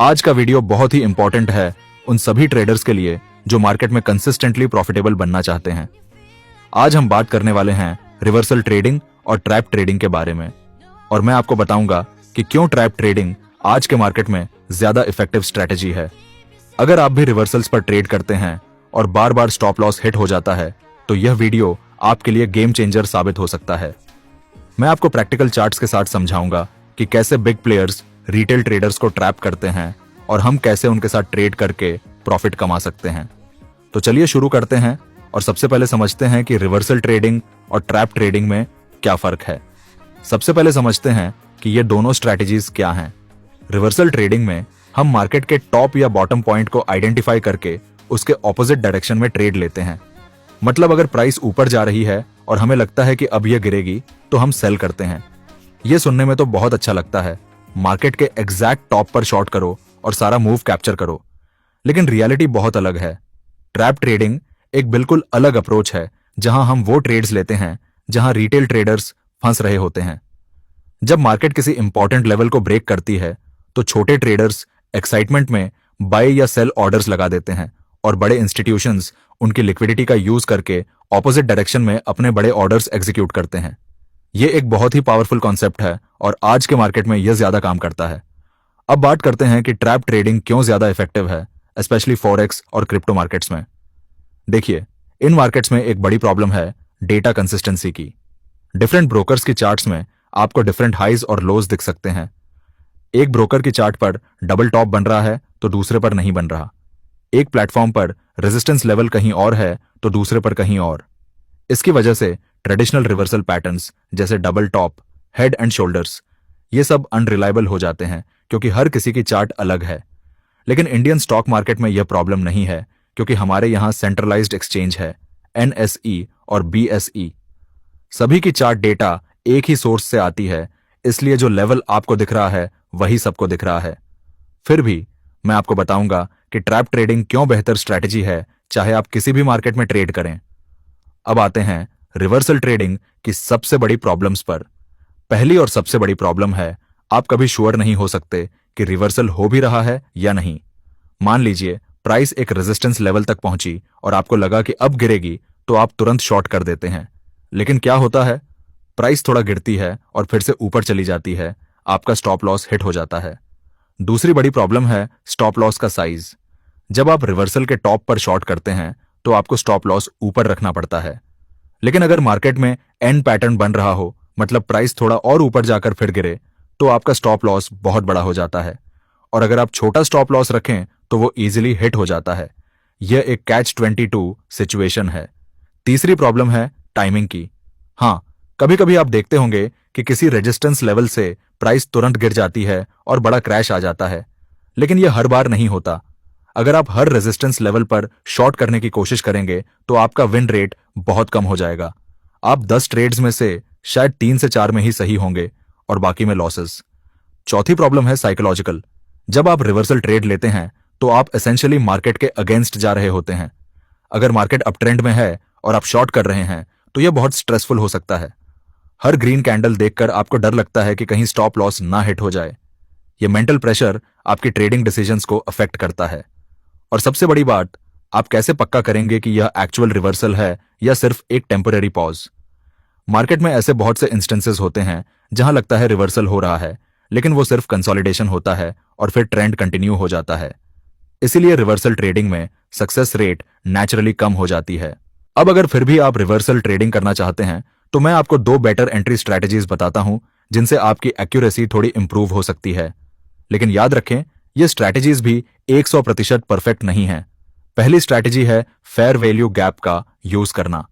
आज का वीडियो बहुत ही इंपॉर्टेंट है उन सभी ट्रेडर्स के लिए जो मार्केट में कंसिस्टेंटली प्रॉफिटेबल बनना चाहते हैं। आज हम बात करने वाले हैं रिवर्सल ट्रेडिंग और ट्रैप ट्रेडिंग के बारे में, और मैं आपको बताऊंगा कि क्यों ट्रैप ट्रेडिंग आज के मार्केट में ज्यादा इफेक्टिव स्ट्रेटेजी है। अगर आप भी रिवर्सल्स पर ट्रेड करते हैं और बार बार स्टॉप लॉस हिट हो जाता है तो यह वीडियो आपके लिए गेम चेंजर साबित हो सकता है। मैं आपको प्रैक्टिकल चार्ट्स के साथ समझाऊंगा कि कैसे बिग प्लेयर्स रिटेल ट्रेडर्स को ट्रैप करते हैं और हम कैसे उनके साथ ट्रेड करके प्रॉफिट कमा सकते हैं। तो चलिए शुरू करते हैं और सबसे पहले समझते हैं कि रिवर्सल ट्रेडिंग और ट्रैप ट्रेडिंग में क्या फर्क है। सबसे पहले समझते हैं कि ये दोनों स्ट्रैटेजीज क्या हैं। रिवर्सल ट्रेडिंग में हम मार्केट के टॉप या बॉटम पॉइंट को आइडेंटिफाई करके उसके ऑपोजिट डायरेक्शन में ट्रेड लेते हैं। मतलब अगर प्राइस ऊपर जा रही है और हमें लगता है कि अब यह गिरेगी तो हम सेल करते हैं। यह सुनने में तो बहुत अच्छा लगता है, मार्केट के एग्जैक्ट टॉप पर शॉर्ट करो और सारा मूव कैप्चर करो, लेकिन रियलिटी बहुत अलग है। ट्रैप ट्रेडिंग एक बिल्कुल अलग अप्रोच है जहां हम वो ट्रेड्स लेते हैं जहां रिटेल ट्रेडर्स फंस रहे होते हैं। जब मार्केट किसी इंपॉर्टेंट लेवल को ब्रेक करती है तो छोटे ट्रेडर्स एक्साइटमेंट में बाय या सेल ऑर्डर्स लगा देते हैं और बड़े इंस्टीट्यूशंस उनकी लिक्विडिटी का यूज करके ऑपोजिट डायरेक्शन में अपने बड़े ऑर्डर्स एग्जीक्यूट करते हैं। यह एक बहुत ही पावरफुल कॉन्सेप्ट है और आज के मार्केट में यह ज्यादा काम करता है। अब बात करते हैं कि ट्रैप ट्रेडिंग क्यों ज्यादा इफेक्टिव है, स्पेशली फॉरेक्स और क्रिप्टो मार्केट्स में। देखिए, इन मार्केट्स में एक बड़ी प्रॉब्लम है डेटा कंसिस्टेंसी की। डिफरेंट ब्रोकर्स की चार्ट्स में आपको डिफरेंट हाइज और लोज दिख सकते हैं। एक ब्रोकर की चार्ट पर डबल टॉप बन रहा है तो दूसरे पर नहीं बन रहा। एक प्लेटफॉर्म पर रेजिस्टेंस लेवल कहीं और है तो दूसरे पर कहीं और। इसकी वजह से ट्रेडिशनल रिवर्सल पैटर्न्स जैसे double top, head and shoulders, ये सब अनरिलायबल हो जाते हैं क्योंकि हर किसी की चार्ट अलग है। लेकिन इंडियन स्टॉक मार्केट में यह प्रॉब्लम नहीं है क्योंकि हमारे यहां सेंट्रलाइज्ड एक्सचेंज है, NSE और BSE। सभी की चार्ट डेटा एक ही सोर्स से आती है, इसलिए जो लेवल आपको दिख रहा है वही सबको दिख रहा है। फिर भी मैं आपको बताऊंगा कि ट्रैप ट्रेडिंग क्यों बेहतर स्ट्रैटेजी है, चाहे आप किसी भी मार्केट में ट्रेड करें। अब आते हैं रिवर्सल ट्रेडिंग की सबसे बड़ी प्रॉब्लम्स पर। पहली और सबसे बड़ी प्रॉब्लम है आप कभी श्योर नहीं हो सकते कि रिवर्सल हो भी रहा है या नहीं। मान लीजिए प्राइस एक रेजिस्टेंस लेवल तक पहुंची और आपको लगा कि अब गिरेगी तो आप तुरंत शॉर्ट कर देते हैं। लेकिन क्या होता है, प्राइस थोड़ा गिरती है और फिर से ऊपर चली जाती है, आपका स्टॉप लॉस हिट हो जाता है। दूसरी बड़ी प्रॉब्लम है स्टॉप लॉस का साइज। जब आप रिवर्सल के टॉप पर शॉर्ट करते हैं तो आपको स्टॉप लॉस ऊपर रखना पड़ता है। लेकिन अगर मार्केट में एन पैटर्न बन रहा हो, मतलब प्राइस थोड़ा और ऊपर जाकर फिर गिरे, तो आपका स्टॉप लॉस बहुत बड़ा हो जाता है। और अगर आप छोटा स्टॉप लॉस रखें तो वो इजीली हिट हो जाता है। यह एक कैच 22 सिचुएशन है। तीसरी प्रॉब्लम है टाइमिंग की। हां, कभी कभी आप देखते होंगे कि किसी रेजिस्टेंस लेवल से प्राइस तुरंत गिर जाती है और बड़ा क्रैश आ जाता है, लेकिन यह हर बार नहीं होता। अगर आप हर रेजिस्टेंस लेवल पर शॉर्ट करने की कोशिश करेंगे तो आपका विन रेट बहुत कम हो जाएगा। आप 10 ट्रेड्स में से शायद 3 से 4 में ही सही होंगे और बाकी में लॉसेस। चौथी प्रॉब्लम है साइकोलॉजिकल। जब आप रिवर्सल ट्रेड लेते हैं तो आप एसेंशियली मार्केट के अगेंस्ट जा रहे होते हैं। अगर मार्केट अप ट्रेंड में है और आप शॉर्ट कर रहे हैं तो यह बहुत स्ट्रेसफुल हो सकता है। हर ग्रीन कैंडल देखकर आपको डर लगता है कि कहीं स्टॉप लॉस ना हिट हो जाए। यह मेंटल प्रेशर आपकी ट्रेडिंग डिसीजंस को अफेक्ट करता है। और सबसे बड़ी बात, आप कैसे पक्का करेंगे कि यह एक्चुअल रिवर्सल है या सिर्फ एक टेम्पररी पॉज। मार्केट में ऐसे बहुत से इंस्टेंसेस होते हैं जहां लगता है रिवर्सल हो रहा है, लेकिन वो सिर्फ कंसोलिडेशन होता है और फिर ट्रेंड कंटिन्यू हो जाता है। इसीलिए रिवर्सल ट्रेडिंग में सक्सेस रेट नेचुरली कम हो जाती है। अब अगर फिर भी आप रिवर्सल ट्रेडिंग करना चाहते हैं तो मैं आपको 2 बेटर एंट्री स्ट्रैटेजीज बताता हूं जिनसे आपकी एक्यूरेसी थोड़ी इंप्रूव हो सकती है। लेकिन याद रखें, ये स्ट्रैटेजीज भी 100% परफेक्ट नहीं है। पहली स्ट्रैटेजी है फेयर वैल्यू गैप का यूज करना।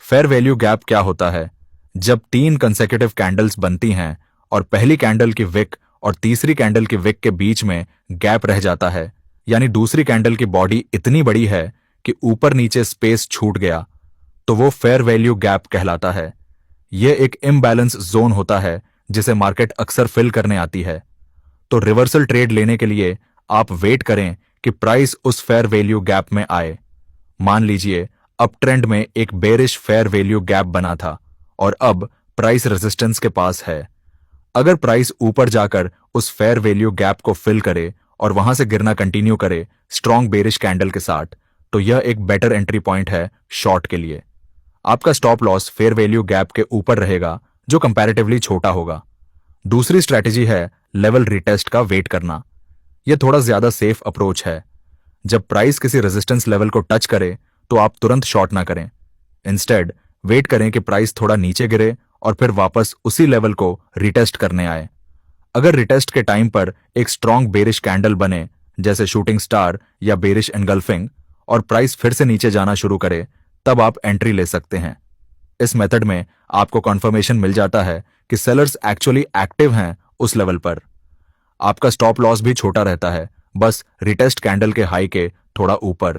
फेयर वैल्यू गैप क्या होता है? जब 3 कंसेक्यूटिव कैंडल्स बनती हैं और पहली कैंडल की विक और तीसरी कैंडल की विक के बीच में गैप रह जाता है, यानी दूसरी कैंडल की बॉडी इतनी बड़ी है कि ऊपर नीचे स्पेस छूट गया, तो वो फेयर वैल्यू गैप कहलाता है। यह एक इम्बैलेंस जोन होता है जिसे मार्केट अक्सर फिल करने आती है। तो रिवर्सल ट्रेड लेने के लिए आप वेट करें कि प्राइस उस फेयर वैल्यू गैप में आए। मान लीजिए अप ट्रेंड में एक बेरिश फेयर वैल्यू गैप बना था और अब प्राइस रेजिस्टेंस के पास है। अगर प्राइस ऊपर जाकर उस फेयर वैल्यू गैप को फिल करे और वहां से गिरना कंटिन्यू करे स्ट्रॉन्ग बेरिश कैंडल के साथ, तो यह एक बेटर एंट्री पॉइंट है शॉर्ट के लिए। आपका stop loss fair value gap के ऊपर रहेगा, जो कंपैरेटिवली छोटा होगा। दूसरी स्ट्रैटेजी है लेवल रिटेस्ट का वेट करना। यह थोड़ा ज्यादा सेफ अप्रोच है। जब प्राइस किसी रेजिस्टेंस लेवल को टच करे तो आप तुरंत शॉर्ट ना करें। इंस्टेड वेट करें कि प्राइस थोड़ा नीचे गिरे और फिर वापस उसी लेवल को रिटेस्ट करने आए। अगर रिटेस्ट के टाइम पर एक स्ट्रॉन्ग बेरिश कैंडल बने, जैसे शूटिंग स्टार या बेरिश एनगल्फिंग, और प्राइस फिर से नीचे जाना शुरू करे, तब आप एंट्री ले सकते हैं। इस मेथड में आपको कंफर्मेशन मिल जाता है कि सेलर्स एक्चुअली एक्टिव हैं उस लेवल पर। आपका स्टॉप लॉस भी छोटा रहता है, बस रिटेस्ट कैंडल के हाई के थोड़ा ऊपर,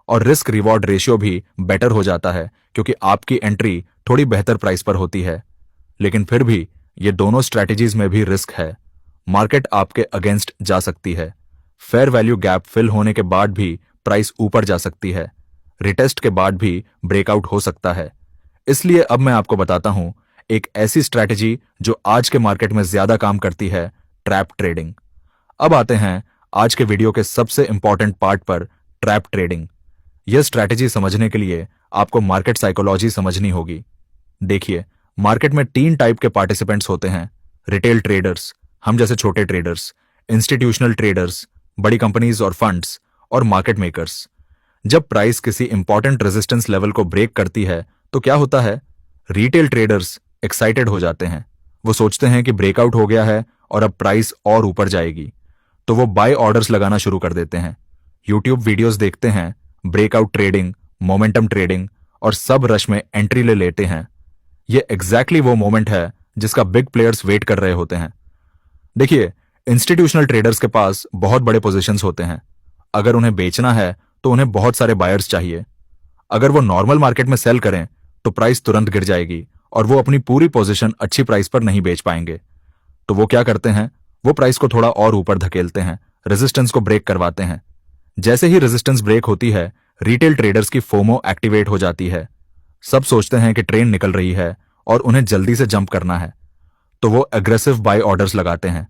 और रिस्क रिवॉर्ड रेशियो भी बेटर हो जाता है क्योंकि आपकी एंट्री थोड़ी बेहतर प्राइस पर होती है। लेकिन फिर भी ये दोनों स्ट्रैटेजीज में भी रिस्क है। मार्केट आपके अगेंस्ट जा सकती है। फेयर वैल्यू गैप फिल होने के बाद भी प्राइस ऊपर जा सकती है। रिटेस्ट के बाद भी ब्रेकआउट हो सकता है। इसलिए अब मैं आपको बताता हूं एक ऐसी स्ट्रैटेजी जो आज के मार्केट में ज्यादा काम करती है, ट्रैप ट्रेडिंग। अब आते हैं आज के वीडियो के सबसे इंपॉर्टेंट पार्ट पर, ट्रैप ट्रेडिंग। यह स्ट्रैटेजी समझने के लिए आपको मार्केट साइकोलॉजी समझनी होगी। देखिए, मार्केट में 3 टाइप के पार्टिसिपेंट्स होते हैं। रिटेल ट्रेडर्स, हम जैसे छोटे ट्रेडर्स, इंस्टीट्यूशनल ट्रेडर्स, बड़ी कंपनीज और फंड्स, और मार्केट मेकर्स। जब प्राइस किसी इंपॉर्टेंट रेजिस्टेंस लेवल को ब्रेक करती है तो क्या होता है? रिटेल ट्रेडर्स एक्साइटेड हो जाते हैं। वो सोचते हैं कि ब्रेकआउट हो गया है और अब प्राइस और ऊपर जाएगी, तो वो बाय ऑर्डर्स लगाना शुरू कर देते हैं। यूट्यूब वीडियोस देखते हैं, ब्रेकआउट ट्रेडिंग, मोमेंटम ट्रेडिंग, और सब रश में एंट्री ले लेते हैं। ये एग्जैक्टली वो मोमेंट है जिसका बिग प्लेयर्स वेट कर रहे होते हैं। देखिए, इंस्टीट्यूशनल ट्रेडर्स के पास बहुत बड़े पोजीशंस होते हैं। अगर उन्हें बेचना है तो उन्हें बहुत सारे बायर्स चाहिए। अगर वो नॉर्मल मार्केट में सेल करें तो प्राइस तुरंत गिर जाएगी और वो अपनी पूरी पोजीशन अच्छी प्राइस पर नहीं बेच पाएंगे। तो वो क्या करते हैं? वो प्राइस को थोड़ा और ऊपर धकेलते हैं, रेजिस्टेंस को ब्रेक करवाते हैं। जैसे ही रेजिस्टेंस ब्रेक होती है, रिटेल ट्रेडर्स की फोमो एक्टिवेट हो जाती है। सब सोचते हैं कि ट्रेन निकल रही है और उन्हें जल्दी से जंप करना है, तो वो एग्रेसिव बाय ऑर्डर्स लगाते हैं।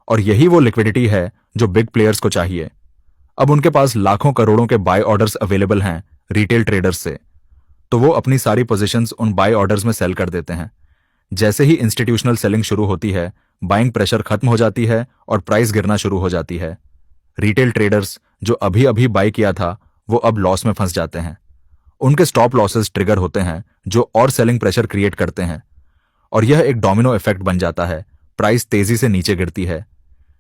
और यही वो लिक्विडिटी है जो बिग प्लेयर्स को चाहिए। अब उनके पास लाखों करोड़ों के बाय ऑर्डर्स अवेलेबल हैं रिटेल ट्रेडर्स से, तो वो अपनी सारी पोजीशंस उन बाय ऑर्डर्स में सेल कर देते हैं। जैसे ही इंस्टीट्यूशनल सेलिंग शुरू होती है, बाइंग प्रेशर खत्म हो जाती है और प्राइस गिरना शुरू हो जाती है। रिटेल ट्रेडर्स जो अभी अभी बाय किया था, वो अब लॉस में फंस जाते हैं। उनके स्टॉप लॉसेस ट्रिगर होते हैं जो और सेलिंग प्रेशर क्रिएट करते हैं, और यह एक डोमिनो इफेक्ट बन जाता है। प्राइस तेजी से नीचे गिरती है।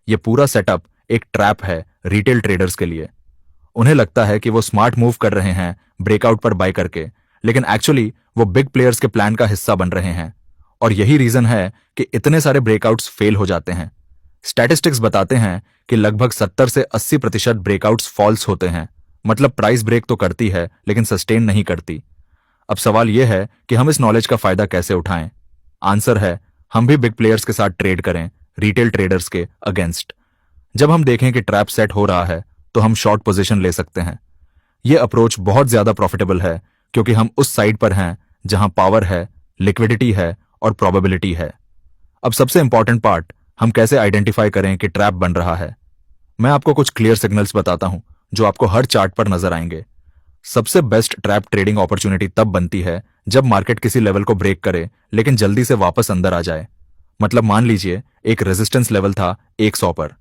यह पूरा सेटअप एक ट्रैप है रिटेल ट्रेडर्स के लिए। उन्हें लगता है कि वो स्मार्ट मूव कर रहे हैं ब्रेकआउट पर बाय करके, लेकिन एक्चुअली वो बिग प्लेयर्स के प्लान का हिस्सा बन रहे हैं। और यही रीजन है कि इतने सारे ब्रेकआउट्स फेल हो जाते हैं। स्टैटिस्टिक्स बताते हैं कि लगभग 70 से 80% ब्रेकआउट्स फॉल्स होते हैं। मतलब प्राइस ब्रेक तो करती है लेकिन सस्टेन नहीं करती। अब सवाल यह है कि हम इस नॉलेज का फायदा कैसे उठाएं? आंसर है, हम भी बिग प्लेयर्स के साथ ट्रेड करें, रिटेल ट्रेडर्स के अगेंस्ट। जब हम देखें कि ट्रैप सेट हो रहा है तो हम शॉर्ट पोजीशन ले सकते हैं। यह अप्रोच बहुत ज्यादा प्रॉफिटेबल है क्योंकि हम उस साइड पर हैं जहां पावर है, लिक्विडिटी है और प्रोबेबिलिटी है। अब सबसे इंपॉर्टेंट पार्ट, हम कैसे आइडेंटिफाई करें कि ट्रैप बन रहा है। मैं आपको कुछ क्लियर सिग्नल्स बताता हूं जो आपको हर चार्ट पर नजर आएंगे। सबसे बेस्ट ट्रैप ट्रेडिंग अपॉर्चुनिटी तब बनती है जब मार्केट किसी लेवल को ब्रेक करे लेकिन जल्दी से वापस अंदर आ जाए। मतलब मान लीजिए एक रेजिस्टेंस लेवल था 100 पर,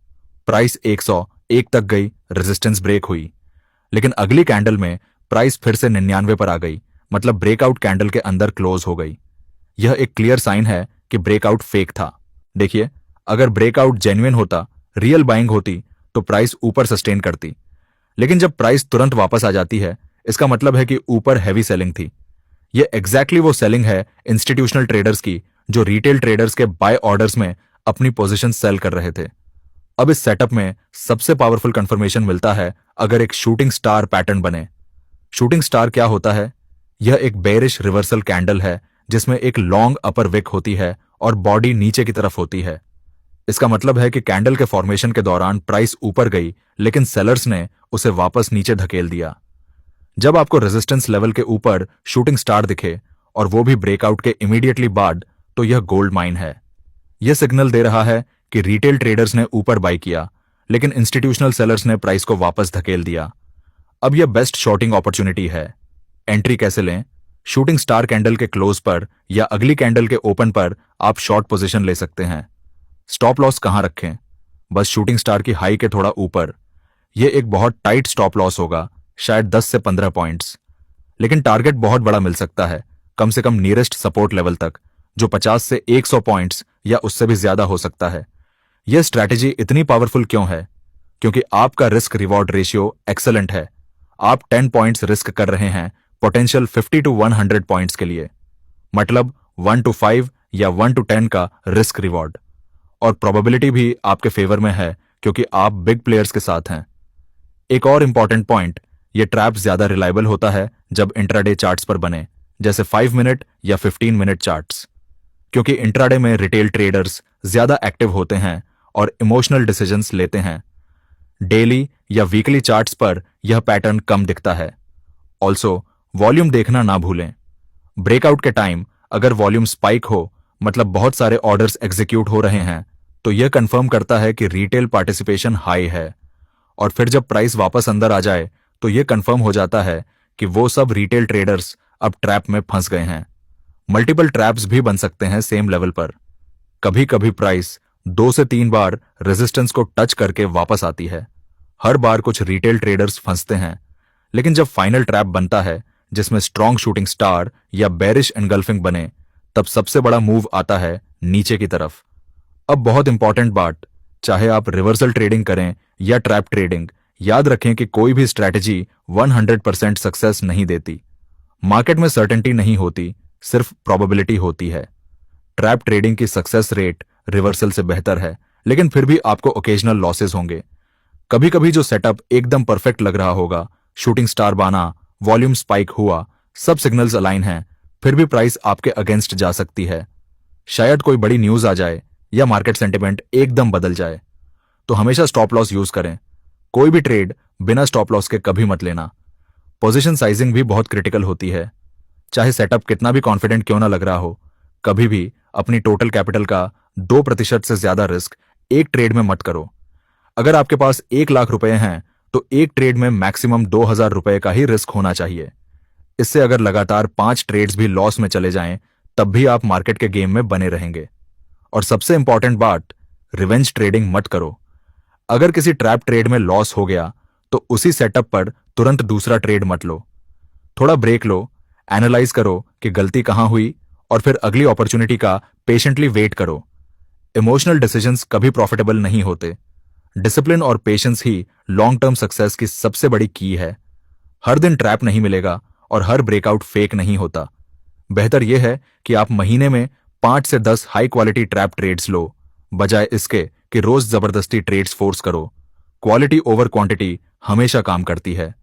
प्राइस 101 तक गई, रेजिस्टेंस ब्रेक हुई, लेकिन अगली कैंडल में प्राइस फिर से 99 पर आ गई, मतलब ब्रेकआउट कैंडल के अंदर क्लोज हो गई। यह एक क्लियर साइन है कि ब्रेकआउट फेक था। देखिए, अगर ब्रेकआउट जेन्युइन होता, रियल बाइंग होती, तो प्राइस ऊपर सस्टेन करती। लेकिन जब प्राइस तुरंत वापस आ जाती है, इसका मतलब है कि ऊपर हैवी सेलिंग थी। यह एग्जैक्टली वो सेलिंग है इंस्टीट्यूशनल ट्रेडर्स की जो रिटेल ट्रेडर्स के बाय ऑर्डर्स में अपनी पोजीशन सेल कर रहे थे। अब इस सेटअप में सबसे पावरफुल कंफर्मेशन मिलता है अगर एक शूटिंग स्टार पैटर्न बने। शूटिंग स्टार क्या होता है? यह एक बेरिश रिवर्सल कैंडल है जिसमें एक लॉन्ग अपर विक होती है और बॉडी नीचे की तरफ होती है। इसका मतलब है कि कैंडल के फॉर्मेशन के दौरान प्राइस ऊपर गई लेकिन सेलर्स ने उसे वापस नीचे धकेल दिया। जब आपको रेजिस्टेंस लेवल के ऊपर शूटिंग स्टार दिखे और वो भी ब्रेकआउट के इमीडिएटली बाद, तो यह गोल्ड माइन है। यह सिग्नल दे रहा है कि रिटेल ट्रेडर्स ने ऊपर बाय किया लेकिन इंस्टीट्यूशनल सेलर्स ने प्राइस को वापस धकेल दिया। अब यह बेस्ट शॉर्टिंग अपॉर्चुनिटी है। एंट्री कैसे लें? शूटिंग स्टार कैंडल के क्लोज पर या अगली कैंडल के ओपन पर आप शॉर्ट पोजीशन ले सकते हैं। स्टॉप लॉस कहां रखें? बस शूटिंग स्टार की हाई के थोड़ा ऊपर। यह एक बहुत टाइट स्टॉप लॉस होगा, शायद 10 से 15 पॉइंट्स, लेकिन टारगेट बहुत बड़ा मिल सकता है, कम से कम नियरेस्ट सपोर्ट लेवल तक, जो 50 से 100 पॉइंट्स या उससे भी ज्यादा हो सकता है। यह स्ट्रैटेजी इतनी पावरफुल क्यों है? क्योंकि आपका रिस्क रिवॉर्ड रेशियो एक्सेलेंट है। आप 10 पॉइंट्स रिस्क कर रहे हैं पोटेंशियल 50 टू 100 पॉइंट्स के लिए, मतलब 1 to 5 या 1 to 10 का रिस्क रिवॉर्ड। और प्रोबेबिलिटी भी आपके फेवर में है क्योंकि आप बिग प्लेयर्स के साथ हैं। एक और इंपॉर्टेंट पॉइंट, ये ट्रैप ज्यादा रिलायबल होता है जब इंट्राडे चार्ट्स पर बने, जैसे 5 मिनट या 15 मिनट चार्ट्स, क्योंकि इंट्राडे में रिटेल ट्रेडर्स ज्यादा एक्टिव होते हैं और इमोशनल डिसीजंस लेते हैं। डेली या वीकली चार्ट्स पर यह पैटर्न कम दिखता है। ऑल्सो वॉल्यूम देखना ना भूलें। ब्रेकआउट के टाइम अगर वॉल्यूम स्पाइक हो, मतलब बहुत सारे ऑर्डर्स एग्जीक्यूट हो रहे हैं, तो यह कंफर्म करता है कि रिटेल पार्टिसिपेशन हाई है। और फिर जब प्राइस वापस अंदर आ जाए तो यह कंफर्म हो जाता है कि वो सब रिटेल ट्रेडर्स अब ट्रैप में फंस गए हैं। मल्टीपल ट्रैप्स भी बन सकते हैं सेम लेवल पर। कभी कभी प्राइस 2 से 3 बार रेजिस्टेंस को टच करके वापस आती है। हर बार कुछ रिटेल ट्रेडर्स फंसते हैं, लेकिन जब फाइनल ट्रैप बनता है जिसमें स्ट्रॉन्ग शूटिंग स्टार या बेरिश एनगल्फिंग बने, तब सबसे बड़ा मूव आता है नीचे की तरफ। अब बहुत इंपॉर्टेंट बात, चाहे आप रिवर्सल ट्रेडिंग करें या ट्रैप ट्रेडिंग, याद रखें कि कोई भी स्ट्रैटेजी 100% सक्सेस नहीं देती। मार्केट में सर्टेनिटी नहीं होती, सिर्फ प्रोबेबिलिटी होती है। ट्रैप ट्रेडिंग की सक्सेस रेट रिवर्सल से बेहतर है, लेकिन फिर भी आपको ओकेजनल लॉसेस होंगे। कभी कभी जो सेटअप एकदम परफेक्ट लग रहा होगा, शूटिंग स्टार बना, वॉल्यूम स्पाइक हुआ, सब सिग्नल्स अलाइन हैं, फिर भी प्राइस आपके अगेंस्ट जा सकती है। शायद कोई बड़ी न्यूज आ जाए या मार्केट सेंटिमेंट एकदम बदल जाए। तो हमेशा स्टॉप लॉस यूज करें। कोई भी ट्रेड बिना स्टॉप लॉस के कभी मत लेना। पोजीशन साइजिंग भी बहुत क्रिटिकल होती है। चाहे सेटअप कितना भी कॉन्फिडेंट क्यों ना लग रहा हो, कभी भी अपनी टोटल कैपिटल का 2% से ज्यादा रिस्क एक ट्रेड में मत करो। अगर आपके पास 1 लाख रुपए हैं तो एक ट्रेड में मैक्सिमम 2,000 रुपए का ही रिस्क होना चाहिए। इससे अगर लगातार 5 ट्रेड्स भी लॉस में चले जाएं, तब भी आप मार्केट के गेम में बने रहेंगे। और सबसे इंपॉर्टेंट बात, रिवेंज ट्रेडिंग मत करो। अगर किसी ट्रैप ट्रेड में लॉस हो गया तो उसी सेटअप पर तुरंत दूसरा ट्रेड मत लो। थोड़ा ब्रेक लो, एनालाइज करो कि गलती कहां हुई और फिर अगली अपॉर्चुनिटी का पेशेंटली वेट करो। इमोशनल डिसीजंस कभी प्रॉफिटेबल नहीं होते। डिसिप्लिन और पेशेंस ही लॉन्ग टर्म सक्सेस की सबसे बड़ी की है। हर दिन ट्रैप नहीं मिलेगा और हर ब्रेकआउट फेक नहीं होता। बेहतर यह है कि आप महीने में 5 से 10 हाई क्वालिटी ट्रैप ट्रेड्स लो, बजाय इसके कि रोज जबरदस्ती ट्रेड्स फोर्स करो। क्वालिटी ओवर क्वांटिटी हमेशा काम करती है।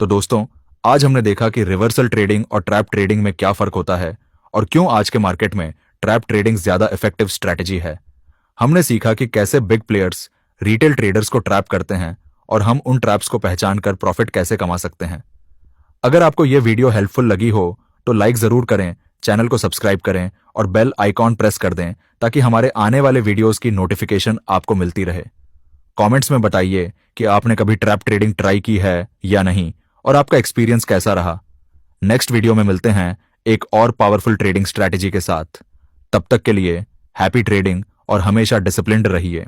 तो दोस्तों, आज हमने देखा कि रिवर्सल ट्रेडिंग और ट्रैप ट्रेडिंग में क्या फर्क होता है और क्यों आज के मार्केट में ट्रैप ट्रेडिंग ज्यादा इफेक्टिव स्ट्रैटेजी है। हमने सीखा कि कैसे बिग प्लेयर्स रिटेल ट्रेडर्स को ट्रैप करते हैं और हम उन ट्रैप्स को पहचान कर प्रॉफिट कैसे कमा सकते हैं। अगर आपको यह वीडियो हेल्पफुल लगी हो तो लाइक जरूर करें, चैनल को सब्सक्राइब करें और बेल आइकॉन प्रेस कर दें ताकि हमारे आने वाले वीडियोस की नोटिफिकेशन आपको मिलती रहे। कमेंट्स में बताइए कि आपने कभी ट्रैप ट्रेडिंग ट्राई की है या नहीं और आपका एक्सपीरियंस कैसा रहा। नेक्स्ट वीडियो में मिलते हैं एक और पावरफुल ट्रेडिंग स्ट्रैटेजी के साथ। तब तक के लिए हैप्पी ट्रेडिंग और हमेशा डिसिप्लिन्ड रहिए।